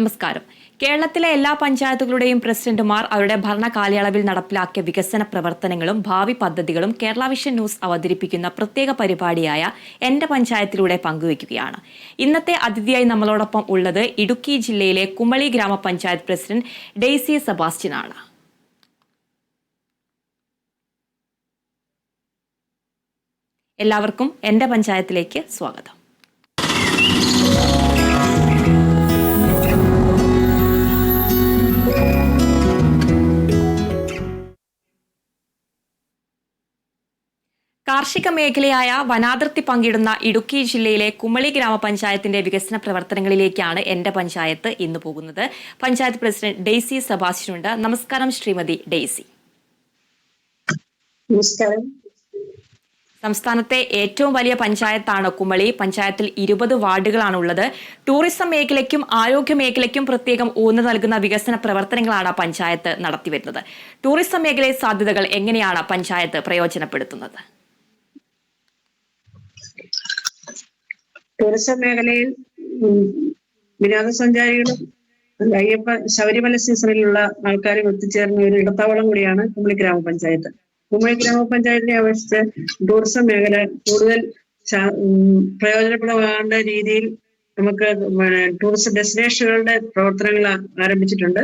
നമസ്കാരം. കേരളത്തിലെ എല്ലാ പഞ്ചായത്തുകളുടെയും പ്രസിഡന്റുമാർ അവരുടെ ഭരണ കാലയളവിൽ നടപ്പിലാക്കിയ വികസന പ്രവർത്തനങ്ങളും ഭാവി പദ്ധതികളും കേരള വിഷൻ ന്യൂസ് അവതരിപ്പിക്കുന്ന പ്രത്യേക പരിപാടിയായ എന്റെ പഞ്ചായത്തിലൂടെ പങ്കുവയ്ക്കുകയാണ്. ഇന്നത്തെ അതിഥിയായി നമ്മളോടൊപ്പം ഉള്ളത് ഇടുക്കി ജില്ലയിലെ കുമളി ഗ്രാമപഞ്ചായത്ത് പ്രസിഡന്റ് ഡെയ്സി സെബാസ്റ്റ്യൻ ആണ്. എല്ലാവർക്കും എന്റെ പഞ്ചായത്തിലേക്ക് സ്വാഗതം. കാർഷിക മേഖലയായ വനാതിർത്തി പങ്കിടുന്ന ഇടുക്കി ജില്ലയിലെ കുമളി ഗ്രാമപഞ്ചായത്തിന്റെ വികസന പ്രവർത്തനങ്ങളിലേക്കാണ് എന്റെ പഞ്ചായത്ത് ഇന്ന് പോകുന്നത്. പഞ്ചായത്ത് പ്രസിഡന്റ് ഡെയ്സി സെബാസ്റ്റ്യൻ ഉണ്ട്. നമസ്കാരം ശ്രീമതി ഡെയ്സി. നമസ്കാരം. സംസ്ഥാനത്തെ ഏറ്റവും വലിയ പഞ്ചായത്താണ് കുമളി. പഞ്ചായത്തിൽ 20 വാർഡുകളാണ് ഉള്ളത്. ടൂറിസം മേഖലയ്ക്കും ആരോഗ്യ മേഖലയ്ക്കും പ്രത്യേകം ഊന്നൽ നൽകുന്ന വികസന പ്രവർത്തനങ്ങളാണ് പഞ്ചായത്ത് നടത്തിവരുന്നത്. ടൂറിസം മേഖലയിലെ സാധ്യതകൾ എങ്ങനെയാണ് പഞ്ചായത്ത് പ്രയോജനപ്പെടുത്തുന്നത്? ടൂറിസം മേഖലയിൽ വിനോദസഞ്ചാരികളും ശബരിമല സീസണിലുള്ള ആൾക്കാരും ഒത്തുചേർന്ന ഒരു ഇടത്താവളം കൂടിയാണ് കുമളി ഗ്രാമപഞ്ചായത്ത്. കുമളി ഗ്രാമപഞ്ചായത്തിനെ അപേക്ഷിച്ച് ടൂറിസം മേഖല കൂടുതൽ പ്രയോജനപ്രദമാകേണ്ട രീതിയിൽ നമുക്ക് ടൂറിസ്റ്റ് ഡെസ്റ്റിനേഷനുകളുടെ പ്രവർത്തനങ്ങൾ ആരംഭിച്ചിട്ടുണ്ട്.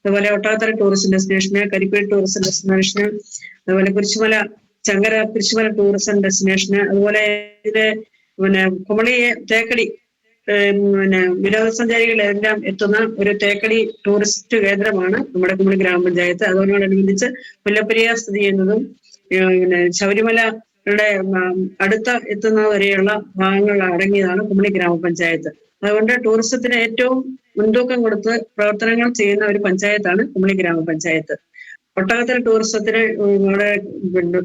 അതുപോലെ ഒട്ടാത്തറ ടൂറിസ്റ്റ് ഡെസ്റ്റിനേഷന്, കരിപ്പൂർ ടൂറിസ്റ്റ് ഡെസ്റ്റിനേഷന്, അതുപോലെ ചങ്കര കുരിശുമല ടൂറിസം ഡെസ്റ്റിനേഷന്, അതുപോലെ ഇതിലെ കുമളി തേക്കടി വിനോദസഞ്ചാരികളെല്ലാം എത്തുന്ന ഒരു തേക്കടി ടൂറിസ്റ്റ് കേന്ദ്രമാണ് നമ്മുടെ കുമളി ഗ്രാമപഞ്ചായത്ത്. അതോടനുബന്ധിച്ച് മുല്ലപ്പെരിയാർ സ്ഥിതി ചെയ്യുന്നതും ശബരിമലയുടെ അടുത്ത എത്തുന്നതുവരെയുള്ള ഭാഗങ്ങൾ അടങ്ങിയതാണ് കുമളി ഗ്രാമപഞ്ചായത്ത്. അതുകൊണ്ട് ടൂറിസത്തിന് ഏറ്റവും മുൻതൂക്കം കൊടുത്ത് പ്രവർത്തനങ്ങൾ ചെയ്യുന്ന ഒരു പഞ്ചായത്താണ് കുമളി ഗ്രാമപഞ്ചായത്ത്. ഒട്ടകത്തര ടൂറിസത്തിന് നമ്മുടെ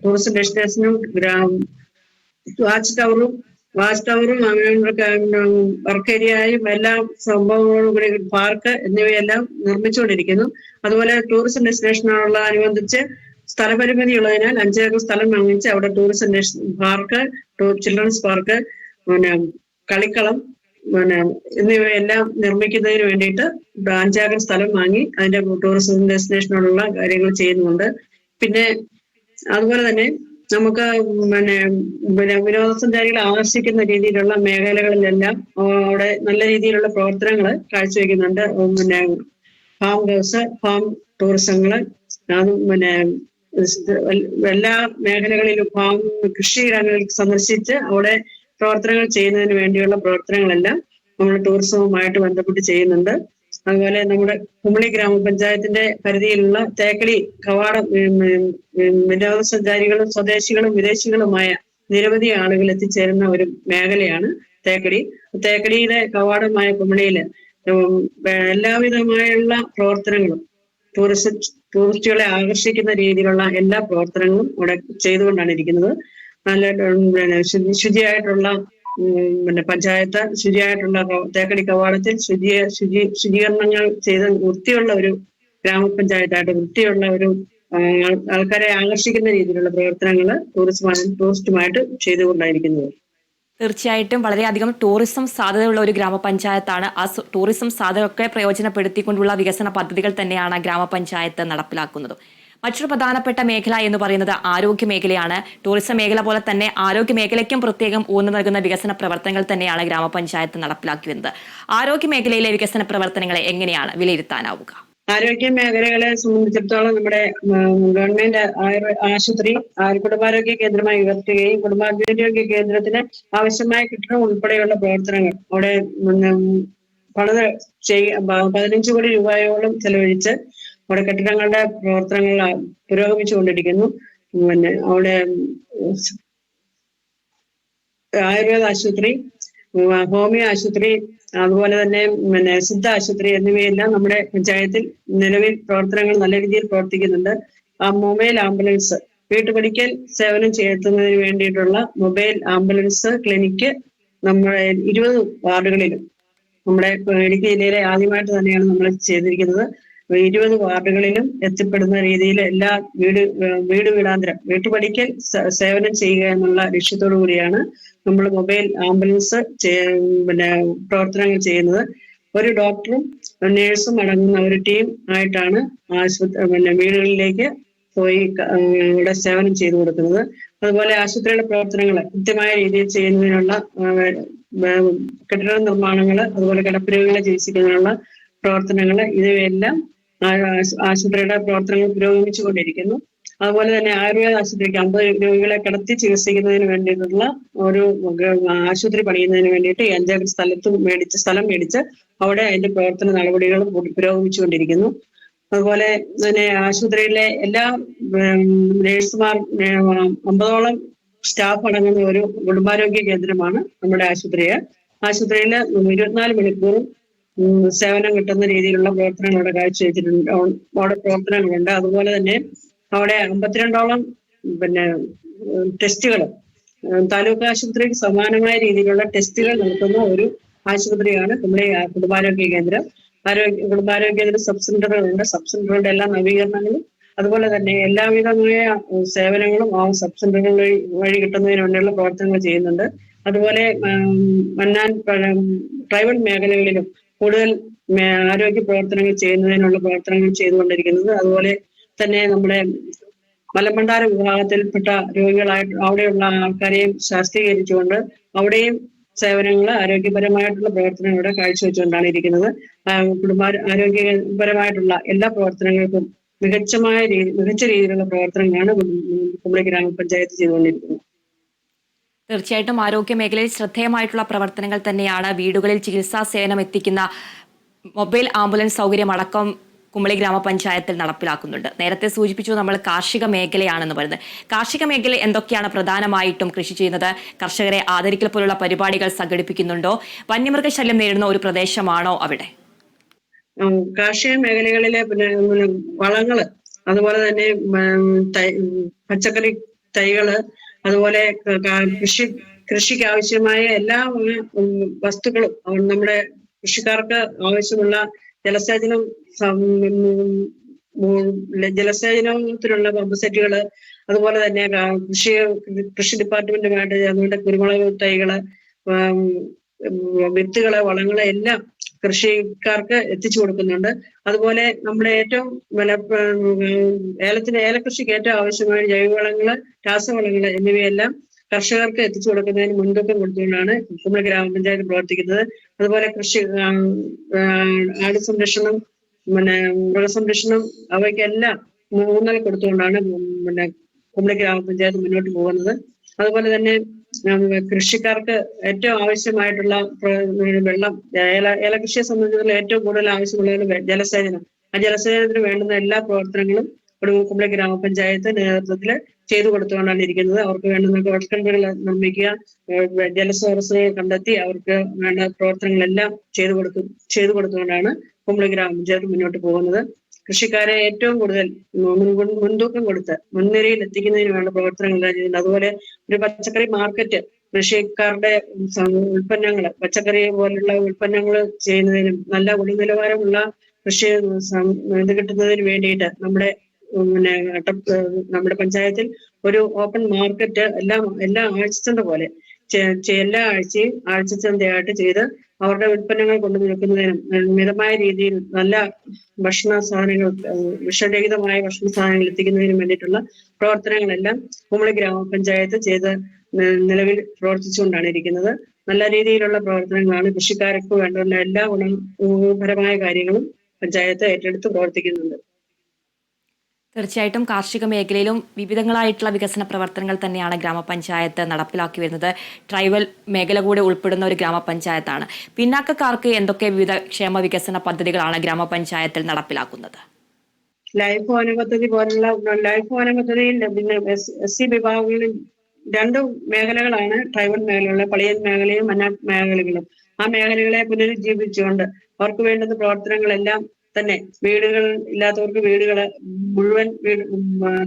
ടൂറിസം ഡെസ്റ്റിനേഷനും വാച്ച് ടവറും വർക്ക് ഏരിയയും എല്ലാ സംഭവങ്ങളും കൂടി പാർക്ക് എന്നിവയെല്ലാം നിർമ്മിച്ചുകൊണ്ടിരിക്കുന്നു. അതുപോലെ ടൂറിസം ഡെസ്റ്റിനേഷനുള്ള അനുബന്ധിച്ച് സ്ഥലപരിമിതി ഉള്ളതിനാൽ 5 ഏക്കർ സ്ഥലം വാങ്ങിച്ച് അവിടെ ടൂറിസം പാർക്ക്, ചിൽഡ്രൻസ് പാർക്ക്, കളിക്കളം എന്നിവയെല്ലാം നിർമ്മിക്കുന്നതിന് വേണ്ടിയിട്ട് 5 ഏക്കർ സ്ഥലം വാങ്ങി അതിന്റെ ടൂറിസം ഡെസ്റ്റിനേഷനുള്ള കാര്യങ്ങൾ ചെയ്യുന്നുണ്ട്. പിന്നെ അതുപോലെ തന്നെ നമുക്ക് വിനോദസഞ്ചാരികളെ ആകർഷിക്കുന്ന രീതിയിലുള്ള മേഖലകളിലെല്ലാം അവിടെ നല്ല രീതിയിലുള്ള പ്രവർത്തനങ്ങൾ കാഴ്ചവെക്കുന്നുണ്ട്. ഫാം ഹൗസ്, ഫാം ടൂറിസങ്ങള്, എല്ലാ മേഖലകളിലും കൃഷിയിടങ്ങളിൽ സന്ദർശിച്ച് അവിടെ പ്രവർത്തനങ്ങൾ ചെയ്യുന്നതിന് വേണ്ടിയുള്ള പ്രവർത്തനങ്ങളെല്ലാം നമ്മൾ ടൂറിസവുമായിട്ട് ബന്ധപ്പെട്ട് ചെയ്യുന്നുണ്ട്. അതുപോലെ നമ്മുടെ കുമളി ഗ്രാമപഞ്ചായത്തിന്റെ പരിധിയിലുള്ള തേക്കടി കവാടം വിനോദസഞ്ചാരികളും സ്വദേശികളും വിദേശികളുമായ നിരവധി ആളുകൾ എത്തിച്ചേരുന്ന ഒരു മേഖലയാണ് തേക്കടി. തേക്കടിയിലെ കവാടമായ കുമളിയില് എല്ലാവിധമായുള്ള പ്രവർത്തനങ്ങളും ടൂറിസ്റ്റുകളെ ആകർഷിക്കുന്ന രീതിയിലുള്ള എല്ലാ പ്രവർത്തനങ്ങളും ഇവിടെ ചെയ്തുകൊണ്ടാണ് ഇരിക്കുന്നത്. നല്ല ശുചിയായിട്ടുള്ള പഞ്ചായത്ത്, ശുചിയായിട്ടുള്ള തേക്കടി കവാടത്തിൽ ശുചീകരണങ്ങൾ ചെയ്ത് വൃത്തിയുള്ള ഒരു ഗ്രാമപഞ്ചായത്തായിട്ട് വൃത്തിയുള്ള ഒരു ആൾക്കാരെ ആകർഷിക്കുന്ന രീതിയിലുള്ള പ്രവർത്തനങ്ങൾ ടൂറിസ്റ്റുമായിട്ട് ചെയ്തുകൊണ്ടായിരിക്കുന്നത്. തീർച്ചയായിട്ടും വളരെയധികം ടൂറിസം സാധ്യതയുള്ള ഒരു ഗ്രാമപഞ്ചായത്താണ്. ആ ടൂറിസം സാധ്യതയൊക്കെ പ്രയോജനപ്പെടുത്തിക്കൊണ്ടുള്ള വികസന പദ്ധതികൾ തന്നെയാണ് ഗ്രാമപഞ്ചായത്ത് നടപ്പിലാക്കുന്നത്. മറ്റൊരു പ്രധാനപ്പെട്ട മേഖല എന്ന് പറയുന്നത് ആരോഗ്യ മേഖലയാണ്. ടൂറിസം മേഖല പോലെ തന്നെ ആരോഗ്യ മേഖലയ്ക്കും പ്രത്യേകം ഊന്നൽ നൽകുന്ന വികസന പ്രവർത്തനങ്ങൾ തന്നെയാണ് ഗ്രാമപഞ്ചായത്ത് നടപ്പിലാക്കി വരുന്നത്. ആരോഗ്യ മേഖലയിലെ വികസന പ്രവർത്തനങ്ങളെ എങ്ങനെയാണ് വിലയിരുത്താനാവുക? ആരോഗ്യ മേഖലകളെ സംബന്ധിച്ചിടത്തോളം നമ്മുടെ ഗവൺമെന്റ് ആശുപത്രി കുടുംബാരോഗ്യ കേന്ദ്രമായി ഉയർത്തുകയും കുടുംബാരോഗ്യ കേന്ദ്രത്തിന് ആവശ്യമായ കെട്ടിടം ഉൾപ്പെടെയുള്ള പ്രവർത്തനങ്ങൾ അവിടെ 15 കോടി രൂപയോളം ചെലവഴിച്ച് അവിടെ കെട്ടിടങ്ങളുടെ പ്രവർത്തനങ്ങൾ പുരോഗമിച്ചുകൊണ്ടിരിക്കുന്നു. അവിടെ ആയുർവേദ ആശുപത്രി, ഹോമിയോ ആശുപത്രി, അതുപോലെ തന്നെ സിദ്ധ ആശുപത്രി എന്നിവയെല്ലാം നമ്മുടെ പഞ്ചായത്തിൽ നിലവിൽ പ്രവർത്തനങ്ങൾ നല്ല രീതിയിൽ പ്രവർത്തിക്കുന്നുണ്ട്. മൊബൈൽ ആംബുലൻസ്, വീട്ടുപടിക്കൽ സേവനം ചെയ്യുന്നതിന് വേണ്ടിയിട്ടുള്ള മൊബൈൽ ആംബുലൻസ് ക്ലിനിക്ക് നമ്മുടെ 20 വാർഡുകളിലും, നമ്മുടെ ഇടുക്കി ജില്ലയിലെ ആദ്യമായിട്ട് തന്നെയാണ് നമ്മൾ ചെയ്തിരിക്കുന്നത്. 20 വാർഡുകളിലും എത്തിപ്പെടുന്ന രീതിയിൽ എല്ലാ വീടാന്തരം വീട്ടുപടിക്കൽ സേവനം ചെയ്യുക എന്നുള്ള ലക്ഷ്യത്തോടു കൂടിയാണ് നമ്മൾ മൊബൈൽ ആംബുലൻസ് പ്രവർത്തനങ്ങൾ ചെയ്യുന്നത്. ഒരു ഡോക്ടറും നേഴ്സും അടങ്ങുന്ന ഒരു ടീം ആയിട്ടാണ് വീടുകളിലേക്ക് പോയി ഇവിടെ സേവനം ചെയ്തു കൊടുക്കുന്നത്. അതുപോലെ ആശുപത്രിയുടെ പ്രവർത്തനങ്ങൾ കൃത്യമായ രീതിയിൽ ചെയ്യുന്നതിനുള്ള കെട്ടിട നിർമ്മാണങ്ങൾ, അതുപോലെ കിടപ്പുരോഗികളെ ചികിത്സിക്കുന്നതിനുള്ള പ്രവർത്തനങ്ങൾ, ഇവയെല്ലാം ആശുപത്രിയുടെ പ്രവർത്തനങ്ങൾ പുരോഗമിച്ചുകൊണ്ടിരിക്കുന്നു. അതുപോലെ തന്നെ ആയുർവേദ ആശുപത്രിക്ക് 50 രോഗികളെ കിടത്തി ചികിത്സിക്കുന്നതിന് വേണ്ടിയിട്ടുള്ള ഒരു ആശുപത്രി പണിയുന്നതിന് വേണ്ടിയിട്ട് 5 സ്ഥലം മേടിച്ച് അവിടെ അതിന്റെ പ്രവർത്തന നടപടികളും പുരോഗമിച്ചുകൊണ്ടിരിക്കുന്നു. അതുപോലെ തന്നെ ആശുപത്രിയിലെ എല്ലാ നേഴ്സുമാർ 50ഓളം സ്റ്റാഫ് അടങ്ങുന്ന ഒരു കുടുംബാരോഗ്യ കേന്ദ്രമാണ് നമ്മുടെ ആശുപത്രിയിൽ 24 മണിക്കൂറും സേവനം കിട്ടുന്ന രീതിയിലുള്ള പ്രവർത്തനങ്ങൾ അവിടെ കാഴ്ചവെച്ചിട്ടുണ്ട്. അവിടെ പ്രവർത്തനങ്ങളുണ്ട്. അതുപോലെ തന്നെ അവിടെ 52ഓളം ടെസ്റ്റുകൾ, താലൂക്ക് ആശുപത്രിക്ക് സമാനമായ രീതിയിലുള്ള ടെസ്റ്റുകൾ നടത്തുന്ന ഒരു ആശുപത്രിയാണ് നമ്മുടെ കുടുംബാരോഗ്യ കേന്ദ്രം. കുടുംബാരോഗ്യ കേന്ദ്ര സബ് സെന്ററുകളുണ്ട്. സബ് സെന്ററുകളുടെ എല്ലാ നവീകരണങ്ങളും അതുപോലെ തന്നെ എല്ലാവിധമായ സേവനങ്ങളും ആ സബ് സെന്ററുകൾ വഴി കിട്ടുന്നതിന് വേണ്ടിയുള്ള പ്രവർത്തനങ്ങൾ ചെയ്യുന്നുണ്ട്. അതുപോലെ ട്രൈബൽ മേഖലകളിലും കൂടുതൽ ആരോഗ്യ പ്രവർത്തനങ്ങൾ ചെയ്യുന്നതിനുള്ള പ്രവർത്തനങ്ങൾ ചെയ്തുകൊണ്ടിരിക്കുന്നത്. അതുപോലെ തന്നെ നമ്മുടെ മലബണ്ടാര വിഭാഗത്തിൽപ്പെട്ട രോഗികളായിട്ട് അവിടെയുള്ള ആൾക്കാരെയും ശാസ്ത്രീകരിച്ചുകൊണ്ട് അവിടെയും സേവനങ്ങൾ, ആരോഗ്യപരമായിട്ടുള്ള പ്രവർത്തനങ്ങൾ ഇവിടെ കാഴ്ചവെച്ചുകൊണ്ടാണ് ഇരിക്കുന്നത്. ആരോഗ്യപരമായിട്ടുള്ള എല്ലാ പ്രവർത്തനങ്ങൾക്കും മികച്ച രീതിയിലുള്ള പ്രവർത്തനങ്ങളാണ് കുമളി ഗ്രാമപഞ്ചായത്ത് ചെയ്തുകൊണ്ടിരിക്കുന്നത്. തീർച്ചയായിട്ടും ആരോഗ്യ മേഖലയിൽ ശ്രദ്ധേയമായിട്ടുള്ള പ്രവർത്തനങ്ങൾ തന്നെയാണ്. വീടുകളിൽ ചികിത്സാ സേവനം എത്തിക്കുന്ന മൊബൈൽ ആംബുലൻസ് സൗകര്യം അടക്കം കുമളി ഗ്രാമപഞ്ചായത്തിൽ നടപ്പിലാക്കുന്നുണ്ട്. നേരത്തെ സൂചിപ്പിച്ചു നമ്മൾ കാർഷിക മേഖലയാണെന്ന് പറയുന്നത്. കാർഷിക മേഖല എന്തൊക്കെയാണ് പ്രധാനമായിട്ടും കൃഷി ചെയ്യുന്നത്? കർഷകരെ ആദരിക്കൽ പോലുള്ള പരിപാടികൾ സംഘടിപ്പിക്കുന്നുണ്ടോ? വന്യമൃഗശല്യം നേരിടുന്ന ഒരു പ്രദേശമാണോ അവിടെ? കാർഷിക മേഖലകളിലെ വളങ്ങള്, അതുപോലെ തന്നെ പച്ചക്കറി തൈകള്, അതുപോലെ കൃഷിക്ക് ആവശ്യമായ എല്ലാ വസ്തുക്കളും നമ്മുടെ കൃഷിക്കാർക്ക് ആവശ്യമുള്ള ജലസേചനത്തിനുള്ള പമ്പ് സെറ്റുകള്, അതുപോലെ തന്നെ കൃഷി ഡിപ്പാർട്ട്മെന്റുമായിട്ട് അതുകൊണ്ട് കുരുമുളക് തൈകള്, വിത്തുകള്, വളങ്ങള് എല്ലാം കൃഷിക്കാർക്ക് എത്തിച്ചു കൊടുക്കുന്നുണ്ട്. അതുപോലെ നമ്മുടെ ഏറ്റവും ഏലകൃഷിക്ക് ഏറ്റവും ആവശ്യമായ ജൈവവളങ്ങള്, രാസവളങ്ങള് എന്നിവയെല്ലാം കർഷകർക്ക് എത്തിച്ചു കൊടുക്കുന്നതിന് മുൻതൂക്കം കൊടുത്തുകൊണ്ടാണ് കുമളി ഗ്രാമപഞ്ചായത്ത് പ്രവർത്തിക്കുന്നത്. അതുപോലെ ആട് സംരക്ഷണം, മൃഗസംരക്ഷണം, അവയ്ക്കെല്ലാം ഊന്നൽ കൊടുത്തുകൊണ്ടാണ് കുമളി ഗ്രാമപഞ്ചായത്ത് മുന്നോട്ട് പോകുന്നത്. അതുപോലെ തന്നെ കൃഷിക്കാർക്ക് ഏറ്റവും ആവശ്യമായിട്ടുള്ള വെള്ളം, ഏലകൃഷിയെ സംബന്ധിച്ചിടത്തോളം ഏറ്റവും കൂടുതൽ ആവശ്യമുള്ളത് ജലസേചനം. ആ ജലസേചനത്തിന് വേണ്ടുന്ന എല്ലാ പ്രവർത്തനങ്ങളും കുമളി ഗ്രാമപഞ്ചായത്ത് നേതൃത്വത്തിൽ ചെയ്തു കൊടുത്തുകൊണ്ടാണ് ഇരിക്കുന്നത്. അവർക്ക് വേണ്ടുന്ന കുഴൽക്കിണറുകൾ നിർമ്മിക്കുക, ജലസ്രോതസ്സുകൾ കണ്ടെത്തി അവർക്ക് വേണ്ട പ്രവർത്തനങ്ങളെല്ലാം ചെയ്തു കൊടുത്തുകൊണ്ടാണ് കുമളി ഗ്രാമപഞ്ചായത്ത് മുന്നോട്ട് പോകുന്നത്. കൃഷിക്കാരെ ഏറ്റവും കൂടുതൽ മുൻതൂക്കം കൊടുത്ത് മുൻനിരയിൽ എത്തിക്കുന്നതിന് വേണ്ട പ്രവർത്തനങ്ങൾ ചെയ്യുന്നുണ്ട്. അതുപോലെ ഒരു പച്ചക്കറി മാർക്കറ്റ്, കൃഷിക്കാരുടെ ഉൽപ്പന്നങ്ങൾ, പച്ചക്കറി പോലുള്ള ഉൽപ്പന്നങ്ങൾ ചെയ്യുന്നതിനും നല്ല ഗുണനിലവാരമുള്ള കൃഷി ഇത് കിട്ടുന്നതിന് വേണ്ടിയിട്ട് നമ്മുടെ പഞ്ചായത്തിൽ ഒരു ഓപ്പൺ മാർക്കറ്റ് എല്ലാ ആഴ്ചച്ചന്ത പോലെ എല്ലാ ആഴ്ചയും ആഴ്ചച്ചന്തയായിട്ട് ചെയ്ത് അവരുടെ ഉൽപ്പന്നങ്ങൾ കൊണ്ടു നിൽക്കുന്നതിനും മിതമായ രീതിയിൽ നല്ല ഭക്ഷണ സാധനങ്ങൾ, വിഷരഹിതമായ ഭക്ഷണ സാധനങ്ങൾ എത്തിക്കുന്നതിനും വേണ്ടിയിട്ടുള്ള പ്രവർത്തനങ്ങളെല്ലാം കുമളി ഗ്രാമപഞ്ചായത്ത് ചെയ്ത് നിലവിൽ പ്രവർത്തിച്ചുകൊണ്ടാണ് ഇരിക്കുന്നത്. നല്ല രീതിയിലുള്ള പ്രവർത്തനങ്ങളാണ്. കൃഷിക്കാർക്ക് വേണ്ടുന്ന എല്ലാ ഗുണപരമായ കാര്യങ്ങളും പഞ്ചായത്ത് ഏറ്റെടുത്ത് പ്രവർത്തിക്കുന്നുണ്ട്. തീർച്ചയായിട്ടും കാർഷിക മേഖലയിലും വിവിധങ്ങളായിട്ടുള്ള വികസന പ്രവർത്തനങ്ങൾ തന്നെയാണ് ഗ്രാമപഞ്ചായത്ത് നടപ്പിലാക്കി വരുന്നത്. ട്രൈബൽ മേഖല കൂടെ ഉൾപ്പെടുന്ന ഒരു ഗ്രാമപഞ്ചായത്താണ്. പിന്നാക്കക്കാർക്ക് എന്തൊക്കെ വിവിധ ക്ഷേമ വികസന പദ്ധതികളാണ് ഗ്രാമപഞ്ചായത്തിൽ നടപ്പിലാക്കുന്നത്? ലൈഫ് ഭവന പദ്ധതി പോലുള്ള ലൈഫ് ഭവന പദ്ധതിയിൽ പിന്നെ SC വിഭാഗങ്ങളിൽ 2 മേഖലകളാണ് ട്രൈബൽ മേഖലകളിലെ, പളിയൻ മേഖലയും മന്നാട്ട് മേഖലകളും. ആ മേഖലകളെ പുനരുജ്ജീവിപ്പിച്ചുകൊണ്ട് അവർക്ക് വേണ്ടുന്ന പ്രവർത്തനങ്ങളെല്ലാം തന്നെ, വീടുകൾ ഇല്ലാത്തവർക്ക് വീടുകള്, മുഴുവൻ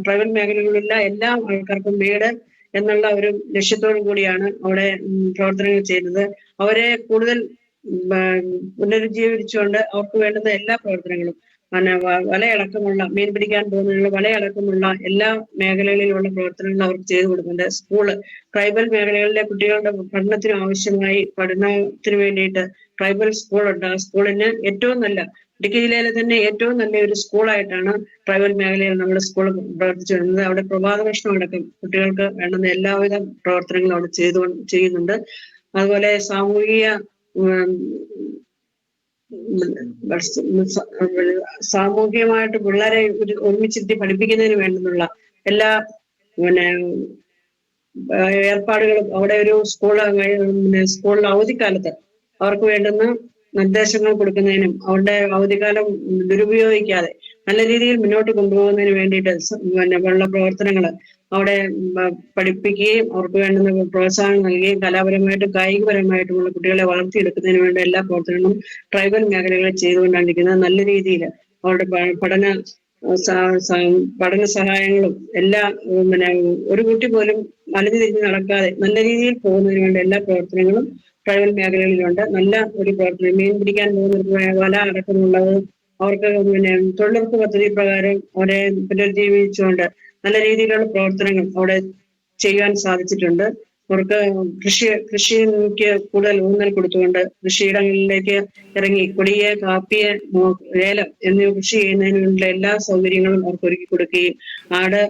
ട്രൈബൽ മേഖലകളിലുള്ള എല്ലാ ആൾക്കാർക്കും വീട് എന്നുള്ള ഒരു ലക്ഷ്യത്തോടു കൂടിയാണ് അവിടെ പ്രവർത്തനങ്ങൾ ചെയ്യുന്നത്. അവരെ കൂടുതൽ പുനരുജ്ജീവിച്ചുകൊണ്ട് അവർക്ക് വേണ്ടുന്ന എല്ലാ പ്രവർത്തനങ്ങളും, വലയടക്കമുള്ള മീൻ പിടിക്കാൻ പോകുന്നതിനുള്ള വലയടക്കമുള്ള എല്ലാ മേഖലകളിലുള്ള പ്രവർത്തനങ്ങൾ അവർക്ക് ചെയ്തു കൊടുക്കുന്നുണ്ട്. ട്രൈബൽ മേഖലകളിലെ കുട്ടികളുടെ പഠനത്തിന് ആവശ്യമായി പഠനത്തിന് വേണ്ടിയിട്ട് ട്രൈബൽ സ്കൂളുണ്ട്. ആ സ്കൂളിന് ഏറ്റവും നല്ല ഇടുക്കി ജില്ലയിലെ തന്നെ ഏറ്റവും നല്ലൊരു സ്കൂളായിട്ടാണ് ട്രൈബൽ മേഖലയിൽ നമ്മുടെ സ്കൂൾ പ്രവർത്തിച്ചു വരുന്നത്. അവിടെ പ്രഭാത ഭക്ഷണം അടക്കം കുട്ടികൾക്ക് വേണ്ടുന്ന എല്ലാവിധ പ്രവർത്തനങ്ങളും അവിടെ ചെയ്യുന്നുണ്ട്. അതുപോലെ സാമൂഹികമായിട്ട് പിള്ളേരെ ഒരുമിച്ചിരുത്തി പഠിപ്പിക്കുന്നതിന് വേണ്ടുന്നുള്ള എല്ലാ ഏർപ്പാടുകളും അവിടെ ഒരു സ്കൂളിൽ അവധിക്കാലത്ത് അവർക്ക് വേണ്ടുന്ന നിർദ്ദേശങ്ങൾ കൊടുക്കുന്നതിനും അവരുടെ അവധിക്കാലം ദുരുപയോഗിക്കാതെ നല്ല രീതിയിൽ മുന്നോട്ട് കൊണ്ടുപോകുന്നതിന് വേണ്ടിയിട്ട് ഉള്ള പ്രവർത്തനങ്ങൾ അവിടെ പഠിപ്പിക്കുകയും അവർക്ക് വേണ്ടുന്ന പ്രോത്സാഹനം നൽകുകയും കലാപരമായിട്ടും കായികപരമായിട്ടുമുള്ള കുട്ടികളെ വളർത്തിയെടുക്കുന്നതിന് വേണ്ട എല്ലാ പ്രവർത്തനങ്ങളും ട്രൈബൽ മേഖലകളിൽ ചെയ്തുകൊണ്ടാണ്ടിരിക്കുന്നത്. നല്ല രീതിയിൽ അവരുടെ പഠന സഹായങ്ങളും എല്ലാ ഒരു കുട്ടി പോലും അലഞ്ഞു തിരിഞ്ഞ് നടക്കാതെ നല്ല രീതിയിൽ പോകുന്നതിന് വേണ്ട എല്ലാ പ്രവർത്തനങ്ങളും ട്രൈബൽ മേഖലകളിലുണ്ട്. നല്ല ഒരു പ്രവർത്തനം മീൻ പിടിക്കാൻ പോകുന്ന വല അടക്കമുള്ളത് അവർക്ക് തൊഴിലുറപ്പ് പദ്ധതി പ്രകാരം അവരെ പുനരുജ്ജീവിച്ചുകൊണ്ട് നല്ല രീതിയിലുള്ള പ്രവർത്തനങ്ങൾ അവിടെ ചെയ്യാൻ സാധിച്ചിട്ടുണ്ട്. അവർക്ക് കൃഷിക്ക് കൂടുതൽ ഊന്നൽ കൊടുത്തുകൊണ്ട് കൃഷിയിടങ്ങളിലേക്ക് ഇറങ്ങി കൊടിയെ, കാപ്പിയെ, ഏലം എന്നിവ കൃഷി ചെയ്യുന്നതിന് വേണ്ട എല്ലാ സൗകര്യങ്ങളും അവർക്ക് ഒരുക്കി കൊടുക്കുകയും ആട്,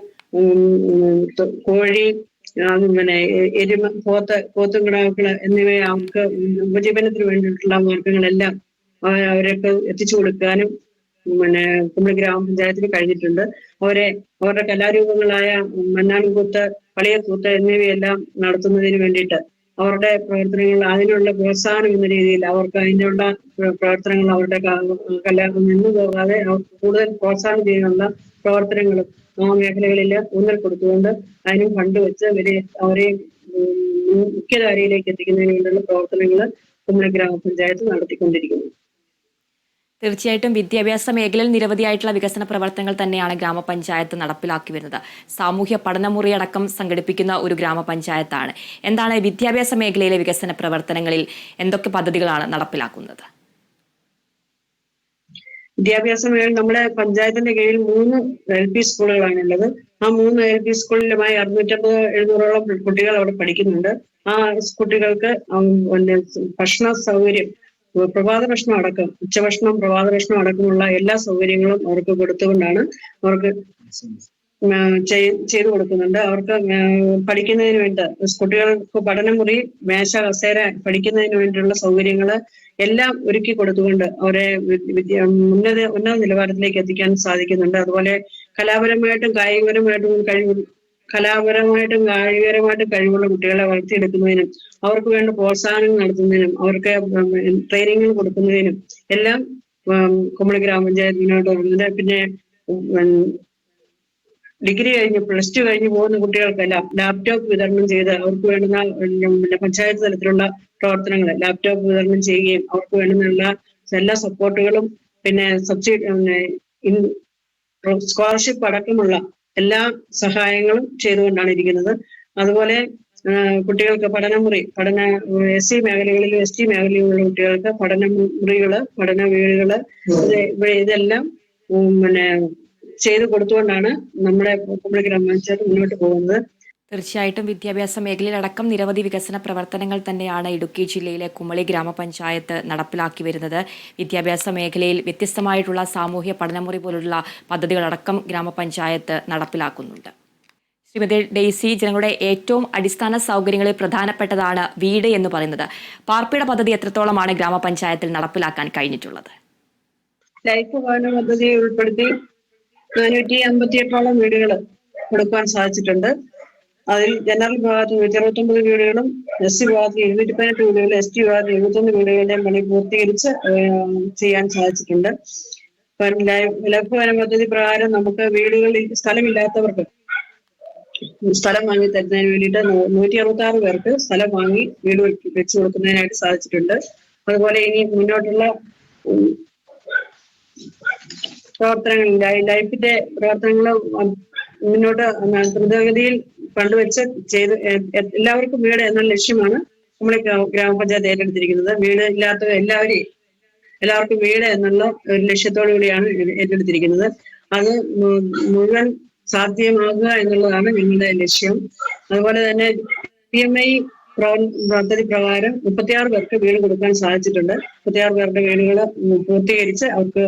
കോഴി, എരുമ, പോത്തും കിടാക്കള് എന്നിവയെ അവർക്ക് ഉപജീവനത്തിന് വേണ്ടിയിട്ടുള്ള മാർഗങ്ങളെല്ലാം അവരൊക്കെ എത്തിച്ചു കൊടുക്കാനും കുമളി ഗ്രാമപഞ്ചായത്തിന് കഴിഞ്ഞിട്ടുണ്ട്. അവരുടെ കലാരൂപങ്ങളായ മന്നാൻകൂത്ത്, കളിയക്കൂത്ത് എന്നിവയെല്ലാം നടത്തുന്നതിന് വേണ്ടിയിട്ട് അവരുടെ പ്രവർത്തനങ്ങൾ അതിനുള്ള പ്രോത്സാഹനം എന്ന രീതിയിൽ അവർക്ക് അതിനുള്ള പ്രവർത്തനങ്ങൾ അവരുടെ നിന്നു പോകാതെ കൂടുതൽ പ്രോത്സാഹനം ചെയ്യാനുള്ള പ്രവർത്തനങ്ങളും ആ മേഖലകളിൽ ഊന്നൽ കൊടുത്തുകൊണ്ട് അതിനും ഫണ്ട് വെച്ച് അവരെ മുഖ്യധാരയിലേക്ക് എത്തിക്കുന്നതിന് വേണ്ടിയുള്ള പ്രവർത്തനങ്ങൾ കുമളി ഗ്രാമപഞ്ചായത്ത് നടത്തിക്കൊണ്ടിരിക്കുന്നു. തീർച്ചയായിട്ടും വിദ്യാഭ്യാസ മേഖലയിൽ നിരവധിയായിട്ടുള്ള വികസന പ്രവർത്തനങ്ങൾ തന്നെയാണ് ഗ്രാമപഞ്ചായത്ത് നടപ്പിലാക്കി വരുന്നത്. സാമൂഹ്യ പഠനമുറി അടക്കം സംഘടിപ്പിക്കുന്ന ഒരു ഗ്രാമപഞ്ചായത്താണ്. എന്താണ് വിദ്യാഭ്യാസ മേഖലയിലെ വികസന പ്രവർത്തനങ്ങളിൽ എന്തൊക്കെ പദ്ധതികളാണ് നടപ്പിലാക്കുന്നത്? വിദ്യാഭ്യാസ മേഖല നമ്മുടെ പഞ്ചായത്തിന്റെ കീഴിൽ 3 LP സ്കൂളുകളാണുള്ളത്. ആ 3 LP സ്കൂളിലുമായി 650-700ഓളം കുട്ടികൾ അവിടെ പഠിക്കുന്നുണ്ട്. ആ കുട്ടികൾക്ക് ഭക്ഷണ സൗകര്യം, പ്രഭാത ഭക്ഷണം അടക്കം, ഉച്ചഭക്ഷണം, പ്രഭാത ഭക്ഷണം അടക്കമുള്ള എല്ലാ സൗകര്യങ്ങളും അവർക്ക് കൊടുത്തുകൊണ്ടാണ് അവർക്ക് ചെയ്തു കൊടുക്കുന്നുണ്ട്. അവർക്ക് പഠിക്കുന്നതിന് വേണ്ടി കുട്ടികൾക്ക് പഠനമുറി, മേശ, കസേര, പഠിക്കുന്നതിന് വേണ്ടിയുള്ള സൗകര്യങ്ങൾ എല്ലാം ഒരുക്കി കൊടുത്തുകൊണ്ട് അവരെ ഉന്നത നിലവാരത്തിലേക്ക് എത്തിക്കാൻ സാധിക്കുന്നുണ്ട്. അതുപോലെ കലാപരമായിട്ടും കായികപരമായിട്ടും കഴിവുള്ള കുട്ടികളെ വളർത്തിയെടുക്കുന്നതിനും അവർക്ക് വേണ്ട പ്രോത്സാഹനങ്ങൾ നടത്തുന്നതിനും അവർക്ക് ട്രെയിനിങ്ങുകൾ കൊടുക്കുന്നതിനും എല്ലാം കുമളി ഗ്രാമപഞ്ചായത്ത് മുന്നോട്ട് വരുന്നുണ്ട്. പിന്നെ ഡിഗ്രി കഴിഞ്ഞ് +2 കഴിഞ്ഞ് പോകുന്ന കുട്ടികൾക്കെല്ലാം ലാപ്ടോപ്പ് വിതരണം ചെയ്ത് അവർക്ക് വേണ്ടുന്ന പഞ്ചായത്ത് തലത്തിലുള്ള പ്രവർത്തനങ്ങൾ ലാപ്ടോപ്പ് വിതരണം ചെയ്യുകയും അവർക്ക് വേണ്ടുന്ന എല്ലാ സപ്പോർട്ടുകളും പിന്നെ സ്കോളർഷിപ്പ് അടക്കമുള്ള എല്ലാ സഹായങ്ങളും ചെയ്തുകൊണ്ടാണ് ഇരിക്കുന്നത്. അതുപോലെ കുട്ടികൾക്ക് പഠനമുറി, SC മേഖലകളിലും ST മേഖലയിലുള്ള കുട്ടികൾക്ക് പഠനമുറികള്, പഠന വീടുകള് ഇതെല്ലാം ചെയ്തു കൊടുത്തുകൊണ്ടാണ് നമ്മുടെ കുമളി ഗ്രാമപഞ്ചായത്ത് മുന്നോട്ട് പോകുന്നത്. തീർച്ചയായിട്ടും വിദ്യാഭ്യാസ മേഖലയിലടക്കം നിരവധി വികസന പ്രവർത്തനങ്ങൾ തന്നെയാണ് ഇടുക്കി ജില്ലയിലെ കുമളി ഗ്രാമപഞ്ചായത്ത് നടപ്പിലാക്കി വരുന്നത്. വിദ്യാഭ്യാസ മേഖലയിൽ വ്യത്യസ്തമായിട്ടുള്ള സാമൂഹ്യ പഠനമുറി പോലുള്ള പദ്ധതികളടക്കം ഗ്രാമപഞ്ചായത്ത് നടപ്പിലാക്കുന്നുണ്ട്. ശ്രീമതി ഡെയ്സി, ജനങ്ങളുടെ ഏറ്റവും അടിസ്ഥാന സൗകര്യങ്ങളിൽ പ്രധാനപ്പെട്ടതാണ് വീട് എന്ന് പറയുന്നത്. പാർപ്പിട പദ്ധതി എത്രത്തോളമാണ് ഗ്രാമപഞ്ചായത്തിൽ നടപ്പിലാക്കാൻ കഴിഞ്ഞിട്ടുള്ളത്? ലൈഫ് ഭവന പദ്ധതി ഉൾപ്പെടുത്തി 458ഓളം വീടുകൾ കൊടുക്കാൻ സാധിച്ചിട്ടുണ്ട്. അതിൽ ജനറൽ വിഭാഗത്തിൽ 169 വീടുകളും, SC വിഭാഗത്തിൽ 218 വീടുകളും, ST വിഭാഗത്തിൽ 71 വീടുകളുടെയും പണി പൂർത്തീകരിച്ച് ചെയ്യാൻ സാധിച്ചിട്ടുണ്ട്. ലൈഫ് ഭവന പദ്ധതി പ്രകാരം നമുക്ക് വീടുകളിൽ സ്ഥലമില്ലാത്തവർക്ക് സ്ഥലം വാങ്ങി തരുന്നതിന് വേണ്ടിയിട്ട് 166 പേർക്ക് സ്ഥലം വാങ്ങി വീട് വെച്ചു കൊടുക്കുന്നതിനായിട്ട് സാധിച്ചിട്ടുണ്ട്. അതുപോലെ ഇനി മുന്നോട്ടുള്ള പ്രവർത്തനങ്ങൾ, ലൈഫിന്റെ പ്രവർത്തനങ്ങൾ മുന്നോട്ട് ദ്രുതഗതിയിൽ കണ്ടുവച്ച് ചെയ്ത് എല്ലാവർക്കും വീട് എന്ന ലക്ഷ്യമാണ് നമ്മളെ ഗ്രാമപഞ്ചായത്ത് ഏറ്റെടുത്തിരിക്കുന്നത്. വീട് ഇല്ലാത്ത എല്ലാവർക്കും വീട് എന്നുള്ള ഒരു ലക്ഷ്യത്തോടു കൂടിയാണ് ഏറ്റെടുത്തിരിക്കുന്നത്. അത് മുഴുവൻ സാധ്യമാകുക എന്നുള്ളതാണ് ഞങ്ങളുടെ ലക്ഷ്യം. അതുപോലെ തന്നെ PMI പദ്ധതി പ്രകാരം 36 പേർക്ക് വീട് കൊടുക്കാൻ സാധിച്ചിട്ടുണ്ട്. 36 പേരുടെ വീടുകൾ പൂർത്തീകരിച്ച് അവർക്ക്